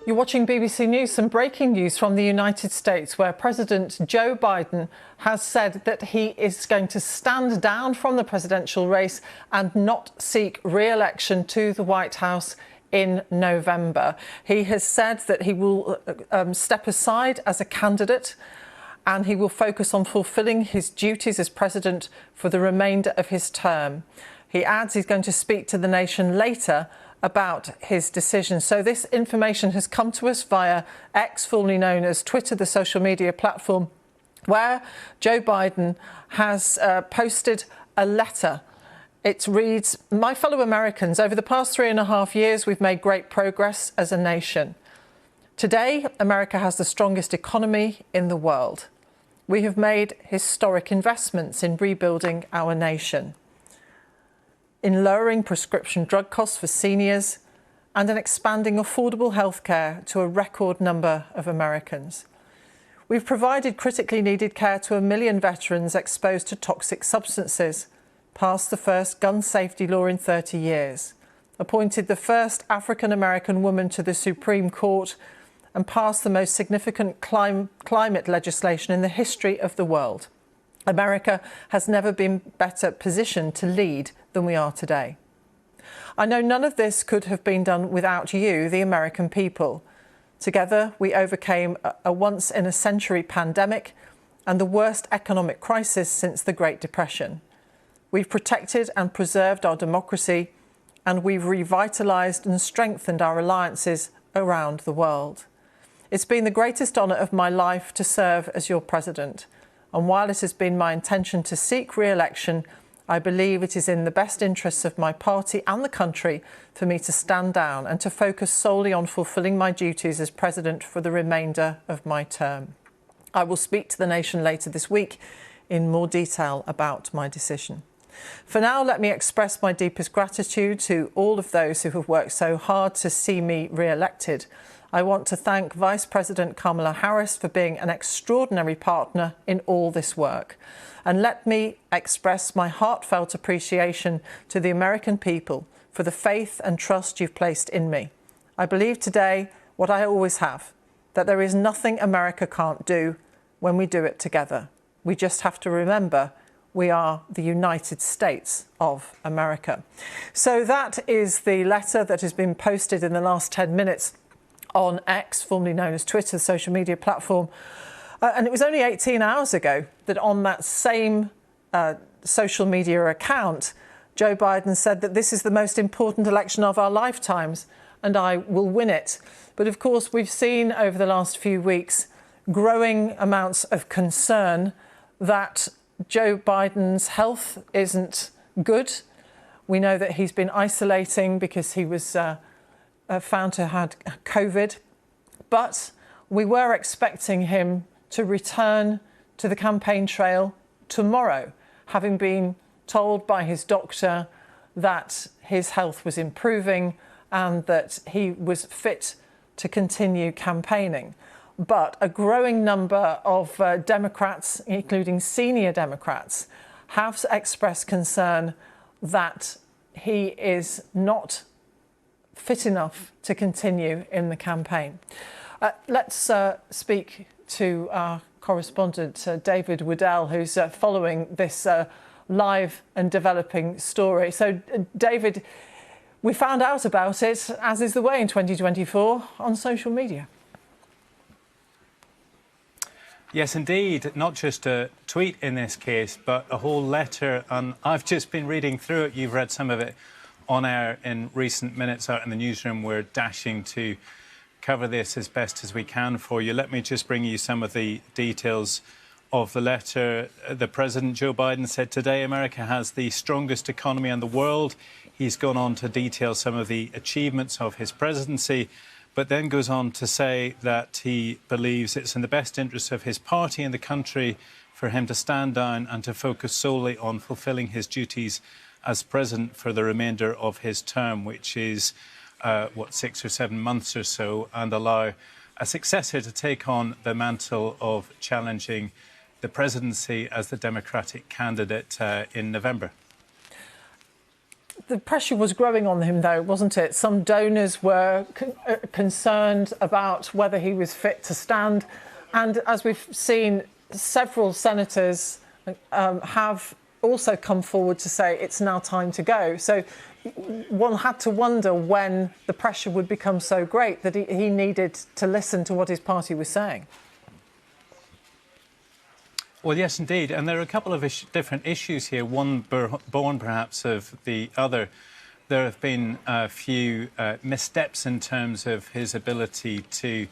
You're watching BBC News. Some breaking news from the United States, where President Joe Biden has said that he is going to stand down from the presidential race and not seek re-election to the White House in November. He has said that he will step aside as a candidate and he will focus on fulfilling his duties as president for the remainder of his term. He adds he's going to speak to the nation later about his decision. So this information has come to us via X, formerly known as Twitter, the social media platform, where Joe Biden has posted a letter. It reads, "My fellow Americans, over the past 3.5 years, we've made great progress as a nation. Today, America has the strongest economy in the world. We have made historic investments in rebuilding our nation, in lowering prescription drug costs for seniors, and in expanding affordable healthcare to a record number of Americans. We've provided critically needed care to 1 million veterans exposed to toxic substances, passed the first gun safety law in 30 years, appointed the first African-American woman to the Supreme Court, and passed the most significant climate legislation in the history of the world. America has never been better positioned to lead than we are today. I know none of this could have been done without you, the American people. Together, we overcame a once-in-a-century pandemic and the worst economic crisis since the Great Depression. We've protected and preserved our democracy, and we've revitalised and strengthened our alliances around the world. It's been the greatest honour of my life to serve as your president. And while it has been my intention to seek re-election, I believe it is in the best interests of my party and the country for me to stand down and to focus solely on fulfilling my duties as president for the remainder of my term. I will speak to the nation later this week in more detail about my decision. For now, let me express my deepest gratitude to all of those who have worked so hard to see me re-elected. I want to thank Vice President Kamala Harris for being an extraordinary partner in all this work. And let me express my heartfelt appreciation to the American people for the faith and trust you've placed in me. I believe today what I always have, that there is nothing America can't do when we do it together. We just have to remember we are the United States of America. So that is the letter that has been posted in the last 10 minutes on X, formerly known as Twitter, the social media platform. And it was only 18 hours ago that on that same social media account, Joe Biden said that this is the most important election of our lifetimes and I will win it. But of course, we've seen over the last few weeks growing amounts of concern that Joe Biden's health isn't good. We know that he's been isolating because he was found to have had COVID, but we were expecting him to return to the campaign trail tomorrow, having been told by his doctor that his health was improving and that he was fit to continue campaigning. But a growing number of Democrats, including senior Democrats, have expressed concern that he is not fit enough to continue in the campaign. Let's speak to our correspondent, David Woodell, who's following this live and developing story. So, David, we found out about it, as is the way in 2024, on social media. Yes, indeed. Not just a tweet in this case, but a whole letter. And I've just been reading through it. You've read some of it on air in recent minutes out in the newsroom. We're dashing to cover this as best as we can for you. Let me just bring you some of the details of the letter. The President, Joe Biden, said today America has the strongest economy in the world. He's gone on to detail some of the achievements of his presidency, but then goes on to say that he believes it's in the best interest of his party and the country for him to stand down and to focus solely on fulfilling his duties as president for the remainder of his term, which is, 6 or 7 months or so, and allow a successor to take on the mantle of challenging the presidency as the Democratic candidate in November. The pressure was growing on him, though, wasn't it? Some donors were concerned about whether he was fit to stand. And as we've seen, several senators have also come forward to say it's now time to go. So one had to wonder when the pressure would become so great that he needed to listen to what his party was saying. Well, yes, indeed. And there are a couple of different issues here, one born perhaps of the other. There have been a few missteps in terms of his ability to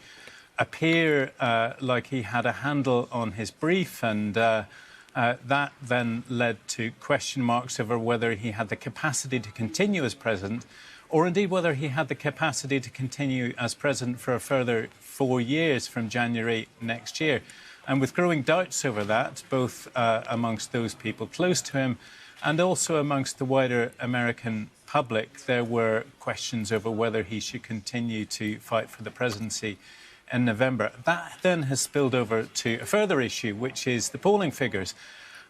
appear like he had a handle on his brief, and that then led to question marks over whether he had the capacity to continue as president, or indeed whether he had the capacity to continue as president for a further 4 years from January next year. And with growing doubts over that, both amongst those people close to him and also amongst the wider American public, there were questions over whether he should continue to fight for the presidency in November. That then has spilled over to a further issue, which is the polling figures.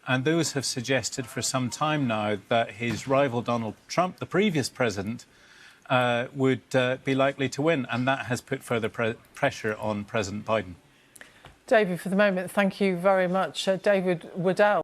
And those have suggested for some time now that his rival Donald Trump, the previous president, would be likely to win. And that has put further pressure on President Biden. David, for the moment, thank you very much. David Waddell.